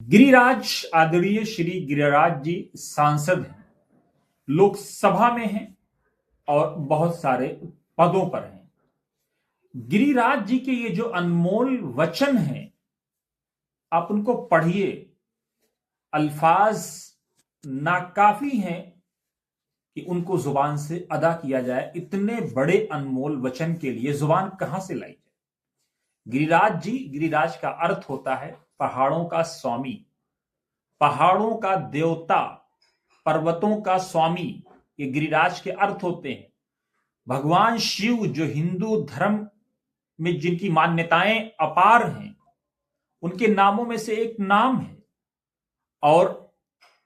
गिरिराज आदरणीय श्री गिरिराज जी सांसद हैं, लोकसभा में हैं और बहुत सारे पदों पर हैं। गिरिराज जी के ये जो अनमोल वचन हैं, आप उनको पढ़िए। अल्फाज नाकाफी हैं कि उनको जुबान से अदा किया जाए। इतने बड़े अनमोल वचन के लिए जुबान कहां से लाई जाए। गिरिराज जी, गिरिराज का अर्थ होता है पहाड़ों का स्वामी, पहाड़ों का देवता, पर्वतों का स्वामी। ये गिरिराज के अर्थ होते हैं। भगवान शिव जो हिंदू धर्म में जिनकी मान्यताएं अपार हैं, उनके नामों में से एक नाम है। और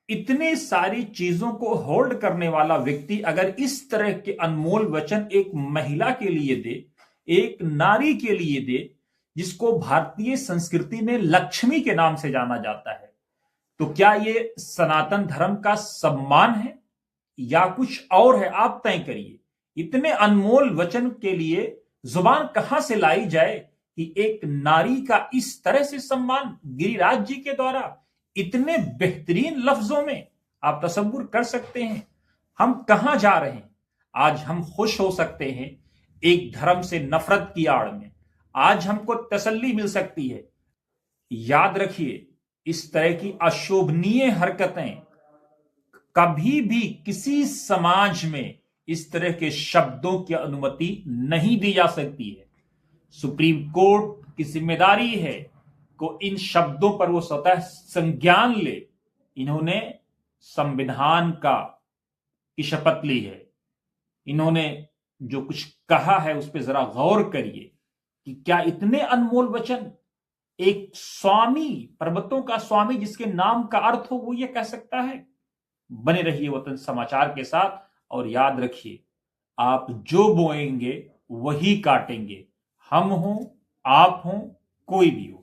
इतने सारी चीजों को होल्ड करने वाला व्यक्ति अगर इस तरह के अनमोल वचन एक महिला के लिए दे, एक नारी के लिए दे, जिसको भारतीय संस्कृति में लक्ष्मी के नाम से जाना जाता है, तो क्या ये सनातन धर्म का सम्मान है या कुछ और है? आप तय करिए। इतने अनमोल वचन के लिए जुबान कहां से लाई जाए कि एक नारी का इस तरह से सम्मान गिरिराज जी के द्वारा इतने बेहतरीन लफ्जों में। आप तसव्वुर कर सकते हैं हम कहां जा रहे हैं। आज हम खुश हो सकते हैं एक धर्म से नफरत की आड़ में, आज हमको तसल्ली मिल सकती है। याद रखिए, इस तरह की अशोभनीय हरकतें कभी भी किसी समाज में इस तरह के शब्दों की अनुमति नहीं दी जा सकती है। सुप्रीम कोर्ट की जिम्मेदारी है को इन शब्दों पर वो स्वतः संज्ञान ले। इन्होंने संविधान की शपथ ली है, इन्होंने जो कुछ कहा है उस पर जरा गौर करिए कि क्या इतने अनमोल वचन एक स्वामी, पर्वतों का स्वामी जिसके नाम का अर्थ हो, वो ये कह सकता है। बने रहिए वतन समाचार के साथ और याद रखिए, आप जो बोएंगे वही काटेंगे। हम हों, आप हों, कोई भी हो।